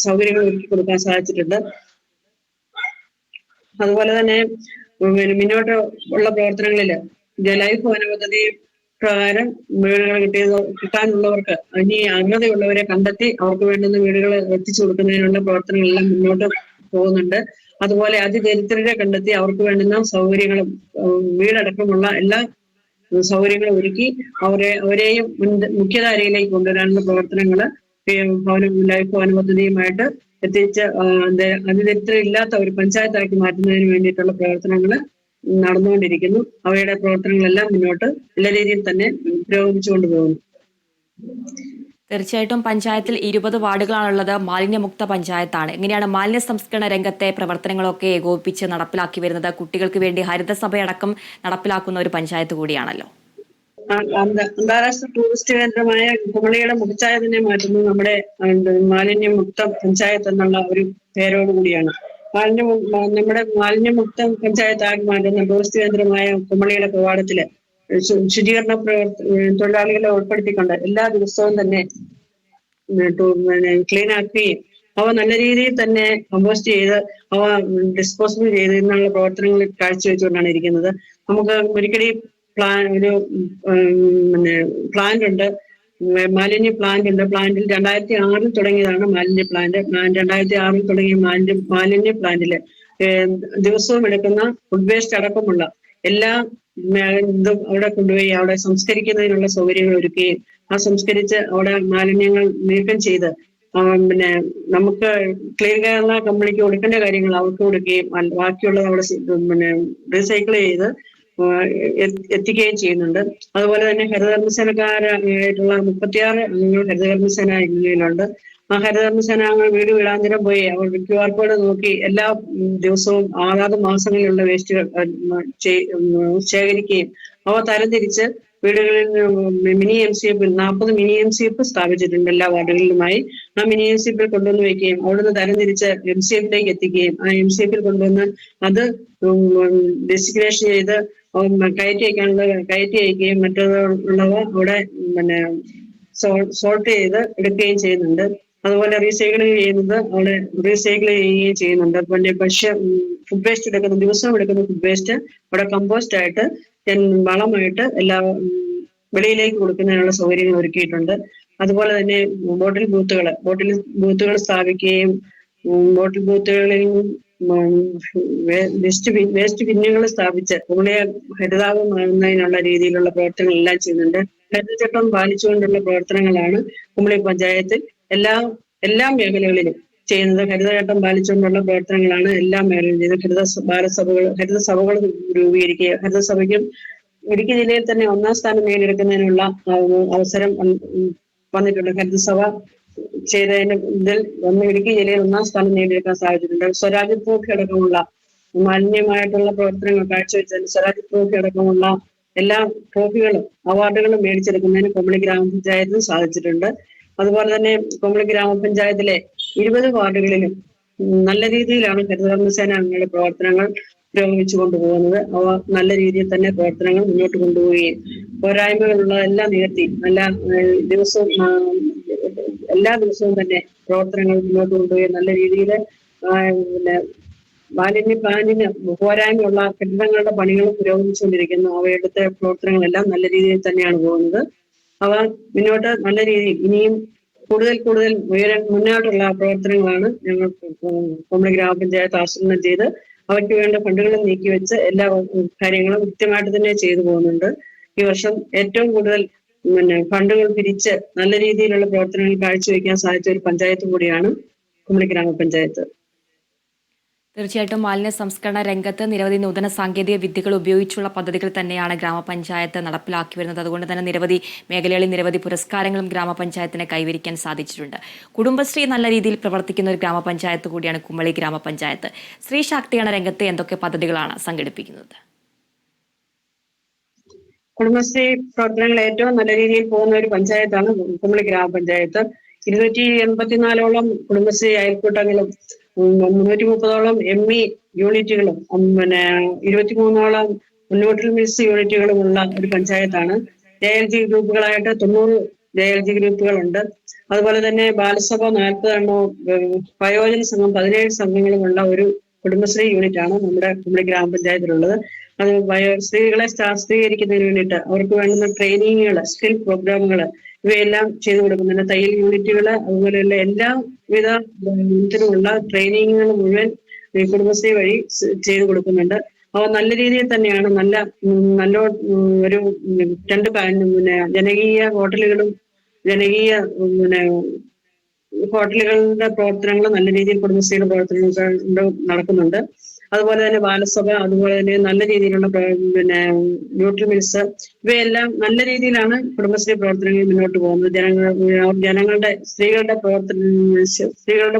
സൗകര്യങ്ങൾ ഒരുക്കി കൊടുക്കാൻ സാധിച്ചിട്ടുണ്ട്. അതുപോലെ തന്നെ മുന്നോട്ട് ഉള്ള പ്രവർത്തനങ്ങളിൽ ലൈഫ് ഭവന പദ്ധതി പ്രകാരം വീടുകൾ കിട്ടാനുള്ളവർക്ക് ഇനി അർഹതയുള്ളവരെ കണ്ടെത്തി അവർക്ക് വേണ്ടുന്ന വീടുകൾ എത്തിച്ചു കൊടുക്കുന്നതിനുള്ള പ്രവർത്തനങ്ങളെല്ലാം മുന്നോട്ട് പോകുന്നുണ്ട്. അതുപോലെ അതിദരിദ്രരെ കണ്ടെത്തി അവർക്ക് വേണ്ടുന്ന സൗകര്യങ്ങളും വീടടക്കമുള്ള എല്ലാ സൗകര്യങ്ങളും ഒരുക്കി അവരെയും മുഖ്യധാരയിലേക്ക് കൊണ്ടുവരാനുള്ള പ്രവർത്തനങ്ങൾ ലൈഫ് ഭവന പദ്ധതിയുമായിട്ട് എത്തിച്ച് അതിദരിദ്രം ഇല്ലാത്ത ഒരു പഞ്ചായത്താക്കി മാറ്റുന്നതിന് വേണ്ടിയിട്ടുള്ള പ്രവർത്തനങ്ങൾ നടന്നുകൊണ്ടിരിക്കുന്നു. അവയുടെ പ്രവർത്തനങ്ങളെല്ലാം മുന്നോട്ട് നല്ല രീതിയിൽ തന്നെ പുരോഗമിച്ചുകൊണ്ട് പോകുന്നു. തീർച്ചയായിട്ടും പഞ്ചായത്തിൽ 20 വാർഡുകളാണുള്ളത്. മാലിന്യമുക്ത പഞ്ചായത്താണ്. എങ്ങനെയാണ് മാലിന്യ സംസ്കരണ രംഗത്തെ പ്രവർത്തനങ്ങളൊക്കെ ഏകോപിപ്പിച്ച് നടപ്പിലാക്കി വരുന്നത്? കുട്ടികൾക്ക് വേണ്ടി ഹരിതസഭയടക്കം നടപ്പിലാക്കുന്ന ഒരു പഞ്ചായത്ത് കൂടിയാണല്ലോ. അന്താരാഷ്ട്ര ടൂറിസ്റ്റ് കേന്ദ്രമായ കുമളിയുടെ മുഖച്ഛായ തന്നെ മാറ്റുന്നത് നമ്മുടെ മാലിന്യമുക്ത പഞ്ചായത്ത് എന്നുള്ള ഒരു പേരോടുകൂടിയാണ്. നമ്മുടെ മാലിന്യമുക്ത പഞ്ചായത്താക്കി മാറ്റുന്ന ടൂറിസ്റ്റ് കേന്ദ്രമായ കുമളിയുടെ കവാടത്തില് ശുചീകരണ തൊഴിലാളികളെ ഉൾപ്പെടുത്തിക്കൊണ്ട് എല്ലാ ദിവസവും തന്നെ ക്ലീൻ ആക്കുകയും അവ നല്ല രീതിയിൽ തന്നെ കമ്പോസ്റ്റ് ചെയ്ത് അവ ഡിസ്പോസിബിൾ ചെയ്തിരുന്നുള്ള പ്രവർത്തനങ്ങൾ കാഴ്ചവെച്ചുകൊണ്ടാണ് ഇരിക്കുന്നത്. നമുക്ക് ഒരിക്കലും പ്ലാന്റ് ഉണ്ട്, മാലിന്യ പ്ലാന്റ് ഉണ്ട്. പ്ലാന്റിൽ 2006 തുടങ്ങിയതാണ് മാലിന്യ പ്ലാന്റ്. 2006 തുടങ്ങിയ മാലിന്യ പ്ലാന്റില് ദിവസവും എടുക്കുന്ന ഫുഡ് വേസ്റ്റ് അടക്കമുള്ള എല്ലാ ഇതും അവിടെ കൊണ്ടുപോയി അവിടെ സംസ്കരിക്കുന്നതിനുള്ള സൗകര്യങ്ങൾ ഒരുക്കുകയും ആ സംസ്കരിച്ച് അവിടെ മാലിന്യങ്ങൾ നീക്കം ചെയ്ത് നമുക്ക് ക്ലീൻ കേരള കമ്പനിക്ക് കൊടുക്കേണ്ട കാര്യങ്ങൾ അവർക്ക് കൊടുക്കുകയും ബാക്കിയുള്ളത് അവിടെ റീസൈക്കിൾ ചെയ്ത് എത്തിക്കുകയും ചെയ്യുന്നുണ്ട്. അതുപോലെ തന്നെ ഹരിതകർമ്മസേനക്കാരായിട്ടുള്ള 36 അംഗങ്ങൾ ഹരിതകർമ്മസേന ഇങ്ങനെയുണ്ട്. ആ ഹരിതകർമ്മസേന അംഗങ്ങൾ വീട് വീടാന്തരം പോയി അവർ QR കോഡ് നോക്കി എല്ലാ ദിവസവും അതാത് മാസങ്ങളിലുള്ള വേസ്റ്റുകൾ ശേഖരിക്കുകയും അവ തരംതിരിച്ച് വീടുകളിൽ മിനി MCF 40 മിനി MCF സ്ഥാപിച്ചിട്ടുണ്ട് എല്ലാ വാർഡുകളിലുമായി. ആ മിനി MCF കൊണ്ടുവന്ന് വയ്ക്കുകയും അവിടുന്ന് തരംതിരിച്ച് MCF എത്തിക്കുകയും ആ MCF കൊണ്ടുവന്ന് അത് ഡെസിഗ്നേഷൻ ചെയ്ത് കയറ്റി അയക്കുകയും മറ്റുള്ളവ അവിടെ സോർട്ട് ചെയ്ത് എടുക്കുകയും ചെയ്യുന്നുണ്ട്. അതുപോലെ റീസൈക്കിൾ ചെയ്യുന്നത് അവിടെ റീസൈക്കിൾ ചെയ്യുകയും ചെയ്യുന്നുണ്ട്. പിന്നെ ഫുഡ് വേസ്റ്റ് എടുക്കുന്ന ദിവസവും എടുക്കുന്ന ഫുഡ് വേസ്റ്റ് അവിടെ കമ്പോസ്റ്റ് ആയിട്ട് വളമായിട്ട് എല്ലാ വെളിയിലേക്ക് കൊടുക്കുന്നതിനുള്ള സൗകര്യങ്ങൾ ഒരുക്കിയിട്ടുണ്ട്. അതുപോലെ തന്നെ ബോട്ടിൽ ബൂത്തുകൾ സ്ഥാപിക്കുകയും ബോട്ടിൽ ബൂത്തുകളിൽ വേസ്റ്റ് ബിന്നുകൾ സ്ഥാപിച്ച് കുമളിയെ ഹരിതാപമാകുന്നതിനുള്ള രീതിയിലുള്ള പ്രവർത്തനങ്ങളെല്ലാം ചെയ്യുന്നുണ്ട്. ഹരിതചട്ടം പാലിച്ചുകൊണ്ടുള്ള പ്രവർത്തനങ്ങളാണ് കുമളി പഞ്ചായത്തിൽ എല്ലാ മേഖലകളിലും ചെയ്യുന്നത്. ഹരിതചട്ടം പാലിച്ചുകൊണ്ടുള്ള പ്രവർത്തനങ്ങളാണ് എല്ലാ മേഖലയിലും ചെയ്യുന്നത്. ഹരിതസഭകൾ രൂപീകരിക്കുക. ഹരിതസഭയ്ക്കും ഇടുക്കി ജില്ലയിൽ തന്നെ 1ാം സ്ഥാനം നേടിയെടുക്കുന്നതിനുള്ള അവസരം വന്നിട്ടുണ്ട്. ഹരിതസഭ ചെയ്തതിന് ഇതിൽ ഇടുക്കി ജില്ലയിൽ 1ാം സ്ഥാനം നേടിയെടുക്കാൻ സാധിച്ചിട്ടുണ്ട്. സ്വരാജ് ട്രോഫി അടക്കമുള്ള മാലിന്യമായിട്ടുള്ള പ്രവർത്തനങ്ങൾ കാഴ്ചവെച്ചതിന് സ്വരാജ് ട്രോഫി അടക്കമുള്ള എല്ലാ ട്രോഫികളും അവാർഡുകളും മേടിച്ചെടുക്കുന്നതിന് കുമളി ഗ്രാമപഞ്ചായത്തിന് സാധിച്ചിട്ടുണ്ട്. അതുപോലെ തന്നെ കുമളി ഗ്രാമപഞ്ചായത്തിലെ 20 വാർഡുകളിലും നല്ല രീതിയിലാണ് ഹരിതകർമ്മസേന അംഗങ്ങളുടെ പ്രവർത്തനങ്ങൾ പുരോഗമിച്ചു കൊണ്ടുപോകുന്നത്. അവ നല്ല രീതിയിൽ തന്നെ പ്രവർത്തനങ്ങൾ മുന്നോട്ട് കൊണ്ടുപോവുകയും പോരായ്മകളുള്ളതെല്ലാം നികത്തി എല്ലാ ദിവസവും തന്നെ പ്രവർത്തനങ്ങൾ മുന്നോട്ട് കൊണ്ടുപോയി നല്ല രീതിയിൽ മാലിന്യ പ്ലാന്റിന് പോരായ്മയുള്ള കെട്ടിടങ്ങളുടെ പണികൾ പുരോഗമിച്ചുകൊണ്ടിരിക്കുന്നു. അവയുടെ പ്രവർത്തനങ്ങളെല്ലാം നല്ല രീതിയിൽ തന്നെയാണ് പോകുന്നത്. അവ മുന്നോട്ട് നല്ല രീതിയിൽ ഇനിയും കൂടുതൽ മുന്നോട്ടുള്ള പ്രവർത്തനങ്ങളാണ് ഞങ്ങൾ കുമളി ഗ്രാമപഞ്ചായത്ത് ആസൂത്രണം ചെയ്ത് അവയ്ക്ക് വേണ്ട ഫണ്ടുകളും നീക്കിവെച്ച് എല്ലാ കാര്യങ്ങളും കൃത്യമായിട്ട് തന്നെ ചെയ്തു പോകുന്നുണ്ട്. ഈ വർഷം ഏറ്റവും കൂടുതൽ ഫണ്ടുകൾ പിരിച്ച് നല്ല രീതിയിലുള്ള പ്രവർത്തനങ്ങൾ കാഴ്ചവെക്കാൻ സാധിച്ച ഒരു പഞ്ചായത്ത് കൂടിയാണ് കുമളി ഗ്രാമപഞ്ചായത്ത്. തീർച്ചയായിട്ടും മാലിന്യ സംസ്കരണ രംഗത്ത് നിരവധി നൂതന സാങ്കേതിക വിദ്യകൾ ഉപയോഗിച്ചുള്ള പദ്ധതികൾ തന്നെയാണ് ഗ്രാമപഞ്ചായത്ത് നടപ്പിലാക്കി വരുന്നത്. അതുകൊണ്ട് തന്നെ നിരവധി മേഖലകളിൽ നിരവധി പുരസ്കാരങ്ങളും ഗ്രാമപഞ്ചായത്തിന് കൈവരിക്കാൻ സാധിച്ചിട്ടുണ്ട്. കുടുംബശ്രീ നല്ല രീതിയിൽ പ്രവർത്തിക്കുന്ന ഒരു ഗ്രാമപഞ്ചായത്ത് കൂടിയാണ് കുമളി ഗ്രാമപഞ്ചായത്ത്. സ്ത്രീ ശാക്തീകരണ രംഗത്ത് എന്തൊക്കെ പദ്ധതികളാണ് സംഘടിപ്പിക്കുന്നത്? കുടുംബശ്രീ പ്രവർത്തനങ്ങൾ ഏറ്റവും നല്ല രീതിയിൽ പോകുന്ന ഒരു പഞ്ചായത്താണ് കുമളി ഗ്രാമപഞ്ചായത്ത്. 284ഓളം കുടുംബശ്രീ അയൽക്കൂട്ടങ്ങളും 330ഓളം ME യൂണിറ്റുകളും 23ഓളം ന്യൂട്രിമിക്സ് യൂണിറ്റുകളും ഉള്ള ഒരു പഞ്ചായത്താണ്. JLG ഗ്രൂപ്പുകളായിട്ട് 90 JLG ഗ്രൂപ്പുകളുണ്ട്. അതുപോലെ തന്നെ ബാലസഭ 40 എണ്ണവും വയോജന സംഘം 17 സംഘങ്ങളുമുള്ള ഒരു കുടുംബശ്രീ യൂണിറ്റ് ആണ് നമ്മുടെ ഗ്രാമപഞ്ചായത്തിലുള്ളത്. അത് സ്ത്രീകളെ ശാക്തീകരിക്കുന്നതിന് വേണ്ടിയിട്ട് അവർക്ക് വേണ്ടുന്ന ട്രെയിനിങ്ങുകൾ, സ്കിൽ പ്രോഗ്രാമുകൾ ഇവയെല്ലാം ചെയ്തു കൊടുക്കുന്നുണ്ട്. തയ്യൽ യൂണിറ്റുകൾ, അതുപോലെയുള്ള എല്ലാവിധ ഇതിനുമുള്ള ട്രെയിനിങ്ങുകൾ മുഴുവൻ ഈ കുടുംബശ്രീ വഴി ചെയ്തു കൊടുക്കുന്നുണ്ട്. അവ നല്ല രീതിയിൽ തന്നെയാണ് നല്ല ഒരു ജനകീയ ഹോട്ടലുകളും ജനകീയ ഹോട്ടലുകളുടെ പ്രവർത്തനങ്ങൾ നല്ല രീതിയിൽ കുടുംബശ്രീയുടെ പ്രവർത്തനങ്ങൾ നടക്കുന്നുണ്ട്. അതുപോലെ തന്നെ ബാലസഭ, അതുപോലെ തന്നെ നല്ല രീതിയിലുള്ള ന്യൂട്രിമിൽസ് ഇവയെല്ലാം നല്ല രീതിയിലാണ് കുടുംബശ്രീ പ്രവർത്തനങ്ങൾ മുന്നോട്ട് പോകുന്നത്. ജനങ്ങളുടെ സ്ത്രീകളുടെ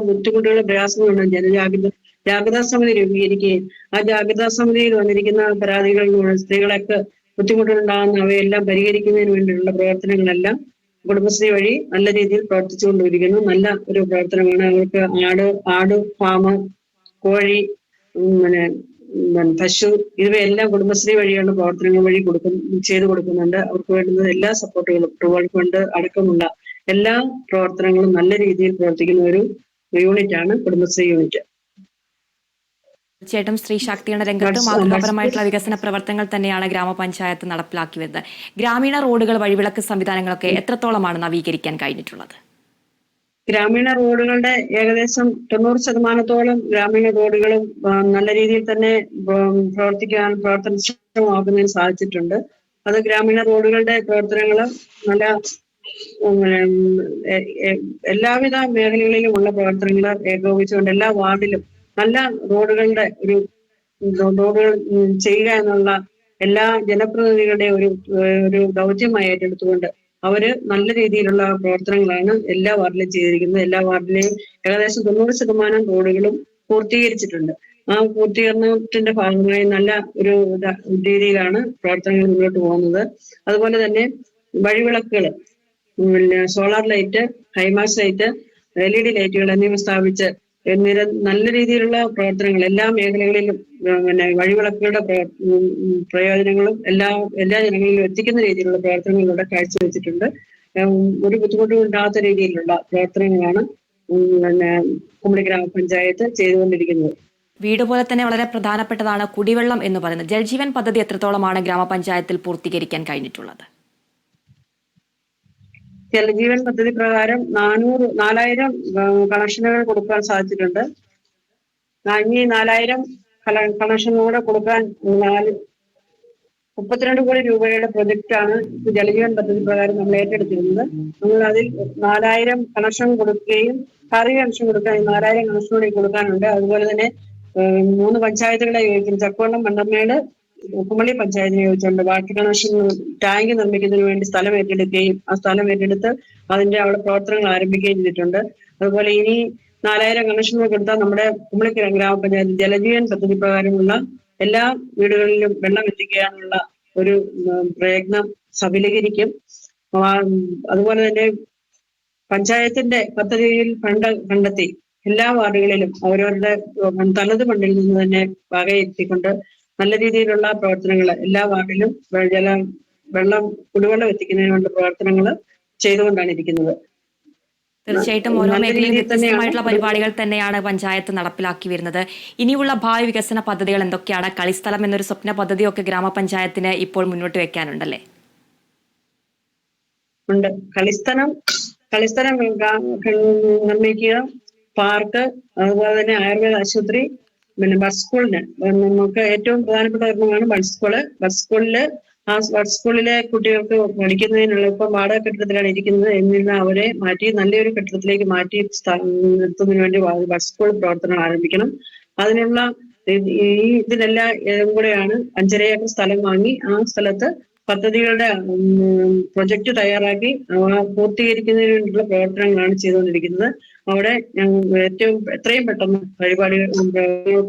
ബുദ്ധിമുട്ടുകളും പ്രയാസങ്ങളും ജാഗ്രതാ സമിതി രൂപീകരിക്കുകയും ആ ജാഗ്രതാ സമിതിയിൽ വന്നിരിക്കുന്ന പരാതികൾ സ്ത്രീകളൊക്കെ ബുദ്ധിമുട്ടുണ്ടാകുന്ന അവയെല്ലാം പരിഹരിക്കുന്നതിന് വേണ്ടിയുള്ള പ്രവർത്തനങ്ങളെല്ലാം കുടുംബശ്രീ വഴി നല്ല രീതിയിൽ പ്രവർത്തിച്ചുകൊണ്ടിരിക്കുന്നു. നല്ല ഒരു പ്രവർത്തനമാണ്. അവർക്ക് ആട് ഫാം, കോഴി, പശു ഇവയെല്ലാം കുടുംബശ്രീ വഴിയുള്ള പ്രവർത്തനങ്ങൾ വഴി ചെയ്തു കൊടുക്കുന്നുണ്ട്. അവർക്ക് വേണ്ടുന്ന എല്ലാ സപ്പോർട്ടുകളും ട്രൂവൽ ഫണ്ട് അടക്കമുള്ള എല്ലാ പ്രവർത്തനങ്ങളും നല്ല രീതിയിൽ പ്രവർത്തിക്കുന്ന ഒരു യൂണിറ്റാണ് കുടുംബശ്രീ യൂണിറ്റ്. തീർച്ചയായിട്ടും സ്ത്രീ ശാക്തീകരണ രംഗത്ത് മാതൃകാപരമായിട്ടുള്ള വികസന പ്രവർത്തനങ്ങൾ തന്നെയാണ് ഗ്രാമപഞ്ചായത്ത് നടപ്പിലാക്കി വരുന്നത്. ഗ്രാമീണ റോഡുകൾ, വഴിവിളക്ക് സംവിധാനങ്ങളൊക്കെ എത്രത്തോളമാണ് നവീകരിക്കാൻ കഴിഞ്ഞിട്ടുള്ളത്? ഗ്രാമീണ റോഡുകളുടെ ഏകദേശം 90% ഗ്രാമീണ റോഡുകളും നല്ല രീതിയിൽ തന്നെ പ്രവർത്തനക്ഷമമാക്കുന്നതിന് സാധിച്ചിട്ടുണ്ട്. അത് ഗ്രാമീണ റോഡുകളുടെ പ്രവർത്തനങ്ങൾ നല്ല എല്ലാവിധ മേഖലകളിലുമുള്ള പ്രവർത്തനങ്ങൾ ഏകോപിച്ചുകൊണ്ട് എല്ലാ വാർഡിലും നല്ല റോഡുകളുടെ റോഡുകൾ ചെയ്യുക എന്നുള്ള എല്ലാ ജനപ്രതിനിധികളുടെ ഒരു ദൗത്യമായി ഏറ്റെടുത്തുകൊണ്ട് അവര് നല്ല രീതിയിലുള്ള പ്രവർത്തനങ്ങളാണ് എല്ലാ വാർഡിലും ചെയ്തിരിക്കുന്നത്. എല്ലാ വാർഡിലെയും ഏകദേശം 90% റോഡുകളും പൂർത്തീകരിച്ചിട്ടുണ്ട്. ആ പൂർത്തീകരണത്തിന്റെ ഭാഗമായി നല്ല ഒരു രീതിയിലാണ് പ്രവർത്തനങ്ങൾ മുന്നോട്ട് പോകുന്നത്. അതുപോലെ തന്നെ വഴിവിളക്കുകൾ, solar light, high mast light, LED ലൈറ്റുകൾ എന്നിവ സ്ഥാപിച്ച് നല്ല രീതിയിലുള്ള പ്രവർത്തനങ്ങൾ എല്ലാ മേഖലകളിലും വഴിവിളക്കുകളുടെ പ്രയോജനങ്ങളും എല്ലാ ജനങ്ങളിലും എത്തിക്കുന്ന രീതിയിലുള്ള പ്രവർത്തനങ്ങളിലൂടെ കാഴ്ചവെച്ചിട്ടുണ്ട്. ഒരു ബുദ്ധിമുട്ടും ഇല്ലാത്ത രീതിയിലുള്ള പ്രവർത്തനങ്ങളാണ് കുമളി ഗ്രാമപഞ്ചായത്ത് ചെയ്തുകൊണ്ടിരിക്കുന്നത്. വീട് പോലെ തന്നെ വളരെ പ്രധാനപ്പെട്ടതാണ് കുടിവെള്ളം എന്ന് പറയുന്നത്. ജൽജീവൻ പദ്ധതി എത്രത്തോളമാണ് ഗ്രാമപഞ്ചായത്തിൽ പൂർത്തീകരിക്കാൻ കഴിഞ്ഞിട്ടുള്ളത്? ജലജീവൻ പദ്ധതി പ്രകാരം 4000 കണക്ഷനുകൾ കൊടുക്കാൻ സാധിച്ചിട്ടുണ്ട്. ഇനി 4000 കണക്ഷനുകൂടെ കൊടുക്കാൻ 32 കോടി രൂപയുടെ പ്രൊജക്റ്റാണ് ജലജീവൻ പദ്ധതി പ്രകാരം നമ്മൾ ഏറ്റെടുത്തിരുന്നത്. നമ്മൾ അതിൽ 4000 കണക്ഷൻ കൊടുക്കുകയും കറി കണക്ഷൻ കൊടുക്കാൻ 4000 കണക്ഷൻ കൂടി കൊടുക്കാനുണ്ട്. അതുപോലെ തന്നെ 3 പഞ്ചായത്തുകളെ യോജിക്കും. ചക്കവള്ളം, മണ്ടമേട്, കുമളി പഞ്ചായത്തിനെ യോജിച്ചുണ്ട്. വാട്ടർ കണക്ഷൻ ടാങ്ക് നിർമ്മിക്കുന്നതിന് വേണ്ടി സ്ഥലം ഏറ്റെടുക്കുകയും ആ സ്ഥലം ഏറ്റെടുത്ത് അവിടെ പ്രവർത്തനങ്ങൾ ആരംഭിക്കുകയും ചെയ്തിട്ടുണ്ട്. അതുപോലെ ഇനി 4000 കണക്ഷനുകൾ കൊടുത്താൽ നമ്മുടെ കുമളി ഗ്രാമപഞ്ചായത്ത് ജലജീവൻ പദ്ധതി പ്രകാരമുള്ള എല്ലാ വീടുകളിലും വെള്ളം എത്തിക്കാനുള്ള ഒരു പ്രയത്നം സഫലീകരിക്കും. അതുപോലെ തന്നെ പഞ്ചായത്തിന്റെ പദ്ധതിയിൽ ഫണ്ട് കണ്ടെത്തി എല്ലാ വാർഡുകളിലും അവരവരുടെ തനത് ഫണ്ടിൽ നിന്ന് തന്നെ വകയെത്തിക്കൊണ്ട് നല്ല രീതിയിലുള്ള പ്രവർത്തനങ്ങൾ എല്ലാ വാർഡിലും കുടിവെള്ളം എത്തിക്കുന്നതിന് വേണ്ട പ്രവർത്തനങ്ങൾ ചെയ്തുകൊണ്ടാണ് ഇരിക്കുന്നത്. തീർച്ചയായിട്ടും ഓരോ മേഖലയിലും വ്യത്യസ്തമായിട്ടുള്ള പരിപാടികൾ തന്നെയാണ് പഞ്ചായത്ത് നടപ്പിലാക്കി വരുന്നത്. ഇനിയുള്ള ഭാവി വികസന പദ്ധതികൾ എന്തൊക്കെയാണ്? കളിസ്ഥലം എന്നൊരു സ്വപ്ന പദ്ധതിയൊക്കെ ഗ്രാമപഞ്ചായത്തിന് ഇപ്പോൾ മുന്നോട്ട് വെക്കാനുണ്ടല്ലേ? ഉണ്ട്. കളിസ്ഥലം നിർമ്മിക്കുക, പാർക്ക്, അതുപോലെ തന്നെ ആയുർവേദ ആശുപത്രി, പിന്നെ ബസ് സ്കൂളിന് നമുക്ക് ഏറ്റവും പ്രധാനപ്പെട്ട ഒരെണ്ണമാണ് ബസ് സ്കൂള്. ബസ് സ്കൂളിലെ കുട്ടികൾക്ക് പഠിക്കുന്നതിനുള്ള ഇപ്പം വാടക കെട്ടിടത്തിലാണ് ഇരിക്കുന്നത്. എന്നിരുന്നാൽ അവരെ മാറ്റി നല്ലൊരു കെട്ടിടത്തിലേക്ക് മാറ്റി നിർത്തുന്നതിന് വേണ്ടി ബസ് സ്കൂൾ പ്രവർത്തനം ആരംഭിക്കണം. അതിനുള്ള ഇതിനെല്ലാം കൂടെയാണ് 5.5 ഏക്കർ സ്ഥലം വാങ്ങി ആ സ്ഥലത്ത് പദ്ധതികളുടെ പ്രൊജക്ട് തയ്യാറാക്കി പൂർത്തീകരിക്കുന്നതിന് വേണ്ടിയുള്ള പ്രവർത്തനങ്ങളാണ് ചെയ്തുകൊണ്ടിരിക്കുന്നത്. അവിടെ എത്രയും പെട്ടെന്ന് പരിപാടികൾ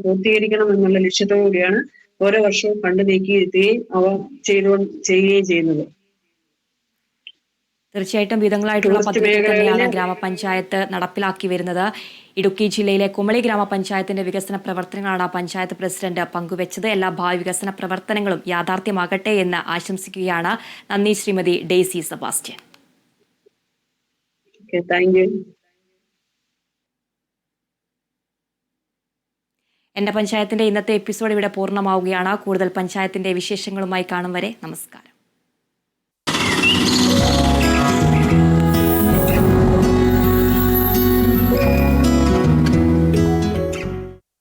പൂർത്തീകരിക്കണം എന്നുള്ള ലക്ഷ്യത്തോടു കൂടിയാണ് ഓരോ വർഷവും ഫണ്ട് നീക്കിയിരുത്തുകയും അവ ചെയ്യുകയും ചെയ്യുന്നത്. തീർച്ചയായിട്ടും വിധങ്ങളായിട്ടുള്ള ടൂറിസ്റ്റ് പദ്ധതികൾ തന്നെയാണ് മേഖലകളില് ഗ്രാമപഞ്ചായത്ത് നടപ്പിലാക്കി വരുന്നത്. ഇടുക്കി ജില്ലയിലെ കുമളി ഗ്രാമപഞ്ചായത്തിന്റെ വികസന പ്രവർത്തനങ്ങളാണ് പഞ്ചായത്ത് പ്രസിഡന്റ് പങ്കുവച്ചത്. എല്ലാ ഭാവി വികസന പ്രവർത്തനങ്ങളും യാഥാർത്ഥ്യമാകട്ടെ എന്ന് ആശംസിക്കുകയാണ്. നന്ദി Shrimati Daisy Sebastian. Thank you. എന്റെ പഞ്ചായത്തിന്റെ ഇന്നത്തെ എപ്പിസോഡ് ഇവിടെ പൂർണ്ണമാവുകയാണ്. കൂടുതൽ പഞ്ചായത്തിന്റെ വിശേഷങ്ങളുമായി കാണും വരെ നമസ്കാരം.